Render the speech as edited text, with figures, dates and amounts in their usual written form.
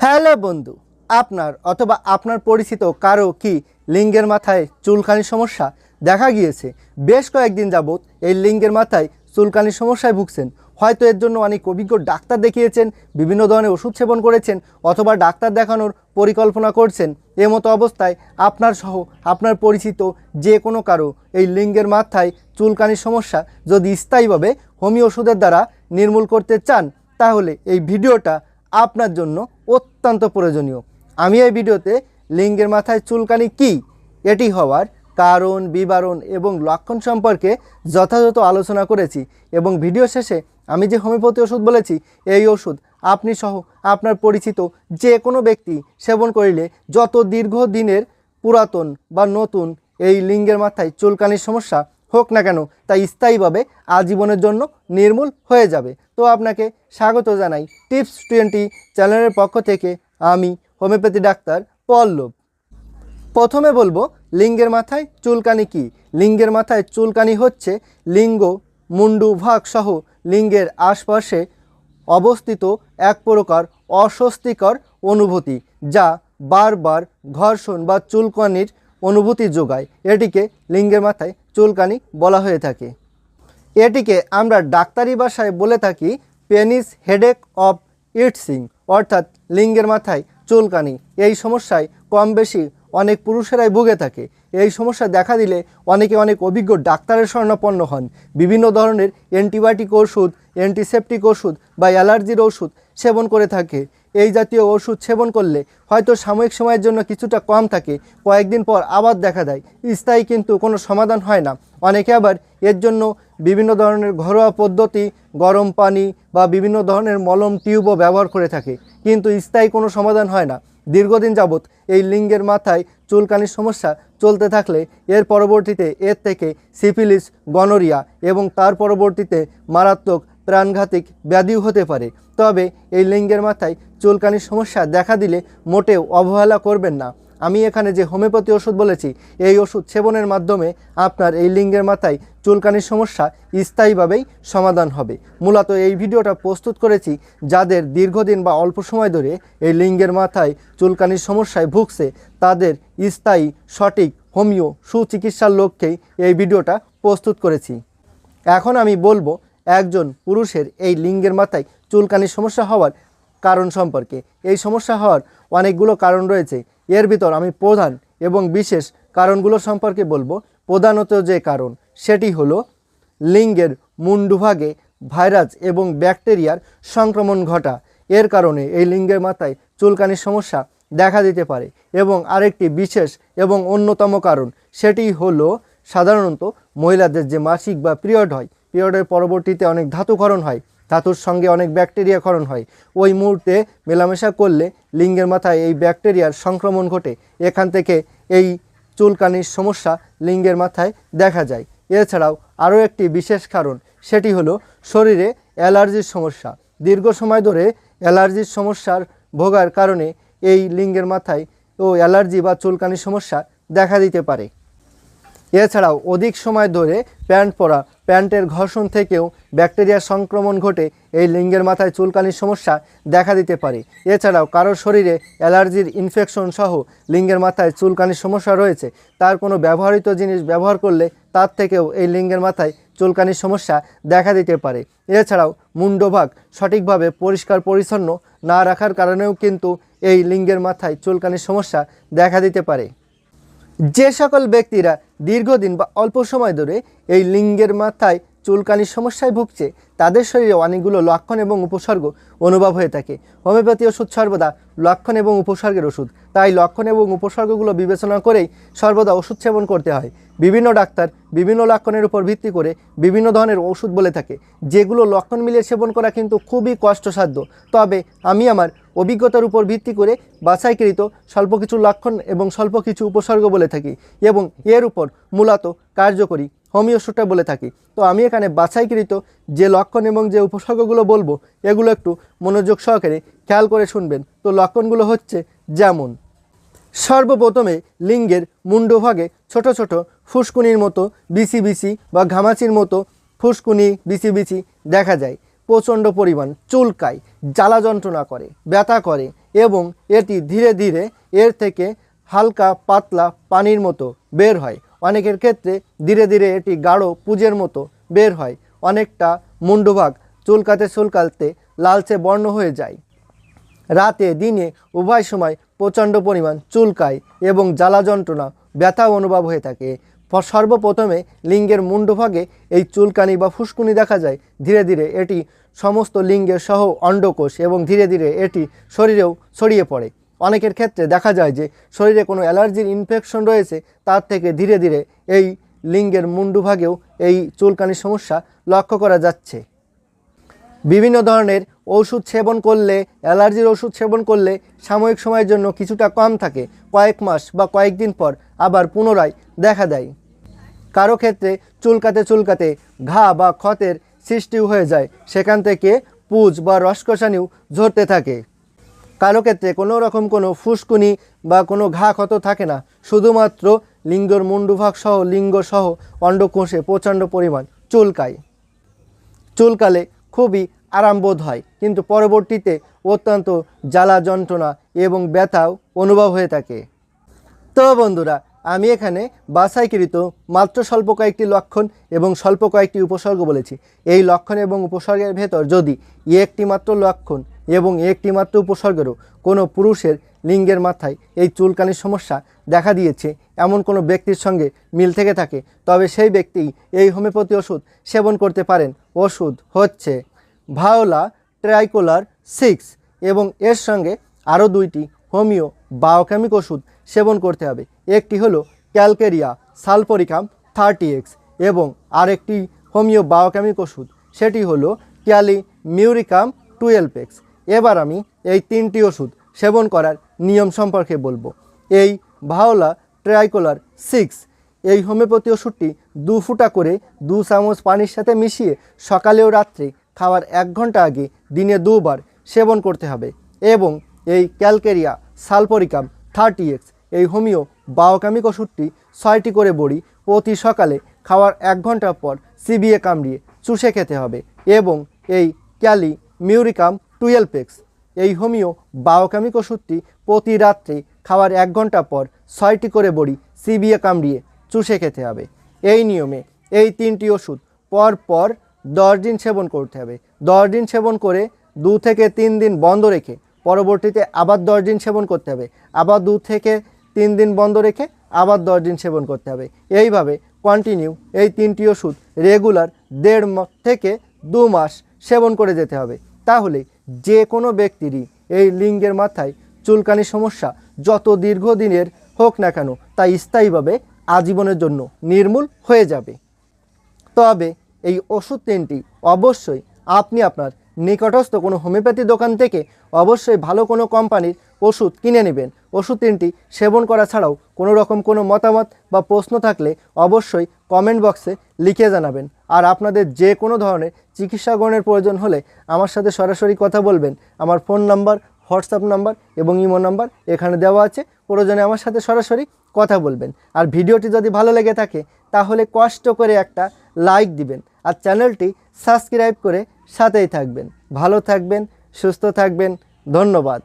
Hello বন্ধু, আপনার অথবা আপনার পরিচিত কারো কি লিঙ্গের মাথায় চুলকানির সমস্যা দেখা গিয়েছে? বেশ কয়েকদিন যাবৎ এই লিঙ্গের মাথায় চুলকানির সমস্যায় ভুগছেন। হয়তো এর জন্য অনেক অভিজ্ঞ ডাক্তার দেখিয়েছেন, বিভিন্ন ধরনের ওষুধ সেবন করেছেন, অথবা ডাক্তার দেখানোর পরিকল্পনা করছেন। এমতো অবস্থায় আপনার সহ আপনার পরিচিত যে কোনো কারো এই লিঙ্গের মাথায় চুলকানির সমস্যা যদি স্থায়ীভাবে হোমিও ওষুধের দ্বারা নির্মূল করতে চান, তাহলে এই ভিডিওটা আপনার জন্য অত্যন্ত প্রয়োজনীয়। আমি এই ভিডিওতে লিঙ্গের মাথায় চুলকানি কি, এটি হওয়ার কারণ, বিবরণ এবং লক্ষণ সম্পর্কে যথাযথ আলোচনা করেছি। এবং ভিডিও শেষে আমি যে হোমিওপ্যাথি ওষুধ বলেছি, এই ওষুধ আপনি সহ আপনার পরিচিত যে কোনো ব্যক্তি সেবন করিলে যত দীর্ঘদিনের পুরাতন বা নতুন এই লিঙ্গের মাথায় চুলকানির সমস্যা হোক না কেন, তা স্থায়ীভাবে আজীবনের জন্য নির্মূল হয়ে যাবে। তো আপনাকে স্বাগত জানাই টিপস 20 চ্যানেলের পক্ষ থেকে। আমি হোমিওপ্যাথি ডাক্তার পল্লব। প্রথমে বলবো লিঙ্গের মাথায় চুলকানি কি। লিঙ্গের মাথায় চুলকানি হচ্ছে লিঙ্গ, মুন্ডু ভাগ সহ লিঙ্গের আশপাশে অবস্থিত এক প্রকার অস্বস্তিকর অনুভূতি, যা বারবার ঘর্ষণ বা চুলকানির অনুভূতি যোগায়। এটিকে লিঙ্গের মাথায় চুলকানি বলা হয়ে থাকে। এটিকে আমরা ডাক্তারি ভাষায় বলে থাকি পেনিস হেডেক অফ ইটসিং, অর্থাৎ লিঙ্গের মাথায় চুলকানি। এই সমস্যায় কম বেশি অনেক পুরুষেরাই ভুগে থাকে। এই সমস্যা দেখা দিলে অনেকে অনেক অভিজ্ঞ ডাক্তারের শরণাপন্ন হন। বিভিন্ন ধরনের অ্যান্টিবায়োটিক ওষুধ, অ্যান্টিসেপটিক ওষুধ বা অ্যালার্জির ওষুধ সেবন করে থাকে। এই জাতীয় ওষুধ সেবন করলে হয়তো সাময়িক সময়ের জন্য কিছুটা কম থাকে, কয়েকদিন পর আবার দেখা দেয়, স্থায়ী কিন্তু কোনো সমাধান হয় না। অনেকে আবার এর জন্য বিভিন্ন ধরনের ঘরোয়া পদ্ধতি, গরম পানি বা বিভিন্ন ধরনের মলম টিউবও ব্যবহার করে থাকে, কিন্তু স্থায়ী কোনো সমাধান হয় না। দীর্ঘদিন যাবৎ এই লিঙ্গের মাথায় চুলকানির সমস্যা চলতে থাকলে এর পরবর্তীতে এর থেকে সিফিলিস, গনোরিয়া এবং তার পরবর্তীতে মারাত্মক প্রাণঘাতিক ব্যাধিও হতে পারে। তবে এই লিঙ্গের মাথায় চুলকানির সমস্যা দেখা দিলে মোটেও অবহেলা করবেন না। আমি এখানে যে হোমিওপ্যাথি ওষুধ বলেছি, এই ওষুধ সেবনের মাধ্যমে আপনার এই লিঙ্গের মাথায় চুলকানির সমস্যা স্থায়ীভাবেই সমাধান হবে। মূলত এই ভিডিওটা প্রস্তুত করেছি যাদের দীর্ঘদিন বা অল্প সময় ধরে এই লিঙ্গের মাথায় চুলকানির সমস্যায় ভুগছে, তাদের স্থায়ী সঠিক হোমিও সুচিকিৎসার লক্ষ্যেই এই ভিডিওটা প্রস্তুত করেছি। এখন আমি বলবো একজন পুরুষের এই লিঙ্গের মাথায় চুলকানির সমস্যা হওয়ার কারণ সম্পর্কে। এই সমস্যা হওয়ার অনেকগুলো কারণ রয়েছে, এর ভিতর আমি প্রধান এবং বিশেষ কারণগুলো সম্পর্কে বলবো। প্রধানত যে কারণ সেটি হলো লিঙ্গের মুন্ডুভাগে ভাইরাস এবং ব্যাকটেরিয়ার সংক্রমণ ঘটা। এর কারণে এই লিঙ্গের মাথায় চুলকানির সমস্যা দেখা দিতে পারে। এবং আরেকটি বিশেষ এবং অন্যতম কারণ সেটি হলো সাধারণত মহিলাদের যে মাসিক বা পিরিয়ড হয়, পিরিয়ডের পরবর্তীতে অনেক ধাতুক্ষরণ হয়, ধাতুর সঙ্গে অনেক ব্যাকটেরিয়া ক্ষরণ হয়। ওই মুহূর্তে মেলামেশা করলে লিঙ্গের মাথায় এই ব্যাকটেরিয়ার সংক্রমণ ঘটে, এখান থেকে এই চুলকানির সমস্যা লিঙ্গের মাথায় দেখা যায়। এছাড়াও আরও একটি বিশেষ কারণ সেটি হলো শরীরে অ্যালার্জির সমস্যা। দীর্ঘ সময় ধরে অ্যালার্জির সমস্যার ভোগার কারণে এই লিঙ্গের মাথায় অ্যালার্জি বা চুলকানির সমস্যা দেখা দিতে পারে। এছাড়াও অধিক সময় ধরে প্যান্ট পরা, প্যান্টের ঘর্ষণ থেকেও ব্যাকটেরিয়ার সংক্রমণ ঘটে এই লিঙ্গের মাথায় চুলকানির সমস্যা দেখা দিতে পারে। এছাড়াও কারোর শরীরে অ্যালার্জির ইনফেকশন সহ লিঙ্গের মাথায় চুলকানির সমস্যা রয়েছে, তার কোনো ব্যবহৃত জিনিস ব্যবহার করলে তার থেকেও এই লিঙ্গের মাথায় চুলকানির সমস্যা দেখা দিতে পারে। এছাড়াও মুন্ডভাগ সঠিকভাবে পরিষ্কার পরিচ্ছন্ন না রাখার কারণেও কিন্তু এই লিঙ্গের মাথায় চুলকানির সমস্যা দেখা দিতে পারে। যে সকল ব্যক্তিরা দীর্ঘদিন বা অল্প সময় ধরে এই লিঙ্গের মাথায় চুলকানির সমস্যায় ভুগছে, তাদের শরীরে অনেকগুলো লক্ষণ এবং উপসর্গ অনুভব হয়ে থাকে। হোমিওপ্যাথি ওষুধ সর্বদা লক্ষণ এবং উপসর্গের ওষুধ, তাই লক্ষণ এবং উপসর্গগুলো বিবেচনা করেই সর্বদা ওষুধ সেবন করতে হয়। বিভিন্ন ডাক্তার বিভিন্ন লক্ষণের উপর ভিত্তি করে বিভিন্ন ধরনের ওষুধ বলে থাকে, যেগুলো লক্ষণ মিলিয়ে সেবন করা কিন্তু খুবই কষ্টসাধ্য। তবে আমি আমার অভিজ্ঞতার উপর ভিত্তি করে বাছাইকৃত স্বল্প কিছু লক্ষণ এবং স্বল্প কিছু উপসর্গ বলে থাকি, এবং এর উপর মূলত কার্যকরী হোমিও ওষুধটা বলে থাকি। তো আমি এখানে বাছাইকৃত যে লক্ষণ এবং যে উপসর্গগুলো বলবো, এগুলো একটু মনোযোগ সহকারে খেয়াল করে শুনবেন। তো লক্ষণগুলো হচ্ছে যেমন, সর্বপ্রথমে লিঙ্গের মুন্ডভাগে ছোট ছোট ফুসকুনির মতো বিচি বিচি বা ঘামাচির মতো ফুসকুনি বিচি বিচি দেখা যায়। প্রচণ্ড পরিমাণ চুলকায়, জ্বালা যন্ত্রণা করে, ব্যথা করে এবং এটি ধীরে ধীরে এর থেকে হালকা পাতলা পানির মতো বের হয়। অনেকের ক্ষেত্রে ধীরে ধীরে এটি গাঢ় পুঁজের মতো বের হয়। অনেকটা মুন্ডুভাগ চুলকাতে চুলকাতে লালচে বর্ণ হয়ে যায়। রাতে দিনে উভয় সময় প্রচণ্ড পরিমাণ চুলকায় এবং জ্বালা যন্ত্রণা ব্যথা অনুভব হয়ে থাকে। সর্বপ্রথমে লিঙ্গের মুন্ডভাগে এই চুলকানি বা ফুসকুনি দেখা যায়। ধীরে ধীরে এটি সমস্ত লিঙ্গের সহ অন্ডকোষ এবং ধীরে ধীরে এটি শরীরেও ছড়িয়ে পড়ে। অনেকের ক্ষেত্রে দেখা যায় যে শরীরে কোনো অ্যালার্জির ইনফেকশন রয়েছে, তার থেকে ধীরে ধীরে এই লিঙ্গের মুন্ডুভাগেও এই চুলকানির সমস্যা লক্ষ্য করা যাচ্ছে। বিভিন্ন ধরনের ওষুধ সেবন করলে, অ্যালার্জির ওষুধ সেবন করলে সাময়িক সময়ের জন্য কিছুটা কম থাকে, কয়েক মাস বা কয়েকদিন পর আবার পুনরায় দেখা দেয়। কারো ক্ষেত্রে চুলকাতে চুলকাতে ঘা বা ক্ষতের সৃষ্টিও হয়ে যায়, সেখান থেকে পুঁজ বা রসকষানিও ঝরতে থাকে। কারো ক্ষেত্রে কোনো রকম কোনো ফুসকুনি বা কোনো ঘা ক্ষত থাকে না, শুধুমাত্র লিঙ্গের মুন্ডুভাগ সহ লিঙ্গ সহ অন্ডকোষে প্রচণ্ড পরিমাণ চুলকায়। চুলকালে খুবই আরামবোধ হয়, কিন্তু পরবর্তীতে অত্যন্ত জ্বালা যন্ত্রণা এবং ব্যথাও অনুভব হয়ে থাকে। তো বন্ধুরা, আমি এখানে বাছাইকৃত মাত্র স্বল্প কয়েকটি লক্ষণ এবং স্বল্প কয়েকটি উপসর্গ বলেছি। এই লক্ষণ এবং উপসর্গের ভেতর যদি একটি মাত্র লক্ষণ এবং একটি মাত্র উপসর্গেরও কোনো পুরুষের লিঙ্গের মাথায় এই চুলকানির সমস্যা দেখা দিয়েছে এমন কোনো ব্যক্তির সঙ্গে মিল থেকে থাকে, তবে সেই ব্যক্তি এই হোমিওপ্যাথি ওষুধ সেবন করতে পারেন। ওষুধ হচ্ছে ভায়োলা ট্রাইকোলার 6 এবং এর সঙ্গে আরও দুইটি হোমিও বায়োকেমিক ওষুধ সেবন করতে হবে। একটি হলো ক্যালকেরিয়া সালফোরিকাম 30X এবং আরেকটি হোমিও বায়োকেমিক ওষুধ, সেটি হলো ক্যালিমিউরিকাম 12X। এবার আমি এই তিনটি ওষুধ সেবন করার নিয়ম সম্পর্কে বলবো। এই ভায়োলা ট্রাইকোলার 6 এই হোমিওপ্যাথি ওষুধটি 2 ফুটা করে 2 চামচ পানির সাথে মিশিয়ে সকালে ও রাত্রে খাওয়ার 1 ঘন্টা আগে দিনে 2 বার সেবন করতে হবে। এবং এই ক্যালকেরিয়া সালফোরিকাম 30X এই হোমিও বায়োকেমিক ওষুধটি 6টি করে বড়ি প্রতি সকালে খাওয়ার 1 ঘন্টা পর চিবিয়ে কামড়িয়ে চুষে খেতে হবে। এবং এই ক্যালিমিউরিকাম 12X এই হোমিও বায়োকেমিক ওষুধটি প্রতি রাত্রে খাওয়ার 1 ঘন্টা পর 6টি করে বড়ি চিবিয়ে কামড়িয়ে চুষে খেতে হবে। এই নিয়মে এই তিনটি ওষুধ পর পর 10 দিন সেবন করতে হবে। 10 দিন সেবন করে 2 থেকে 3 দিন বন্ধ রেখে পরবর্তীতে আবার 10 দিন সেবন করতে হবে। আবার 2 থেকে 3 দিন বন্ধ রেখে আবার 10 দিন সেবন করতে হবে। এইভাবে কন্টিনিউ এই তিনটি ওষুধ রেগুলার 1.5 থেকে 2 মাস সেবন করে যেতে হবে। তাহলে যে কোনো ব্যক্তিরই এই লিঙ্গের মাথায় চুলকানির সমস্যা যত দীর্ঘদিনের হোক না কেন তা স্থায়ীভাবে আজীবনের জন্য নির্মূল হয়ে যাবে। তবে এই ওষুধ তিনটি অবশ্যই আপনি আপনার নিকটস্থ কোনো হোমিওপ্যাথি দোকান থেকে অবশ্যই ভালো কোনো কোম্পানির ওষুধ কিনে নেবেন। ওষুধ তিনটি সেবন করা ছাড়াও কোনো রকম কোনো মতামত বা প্রশ্ন থাকলে অবশ্যই কমেন্ট বক্সে লিখে জানাবেন। আর আপনাদের যে কোনো ধরনের চিকিৎসা গ্রহণের প্রয়োজন হলে আমার সাথে সরাসরি কথা বলবেন। আমার ফোন নাম্বার, হোয়াটসঅ্যাপ নাম্বার এবং ইমো নাম্বার এখানে দেওয়া আছে, প্রয়োজনে আমার সাথে সরাসরি কথা বলবেন। আর ভিডিওটি যদি ভালো লেগে থাকে তাহলে কষ্ট করে একটা লাইক দিবেন আর চ্যানেলটি সাবস্ক্রাইব করে সাথেই থাকবেন। ভালো থাকবেন, সুস্থ থাকবেন। ধন্যবাদ।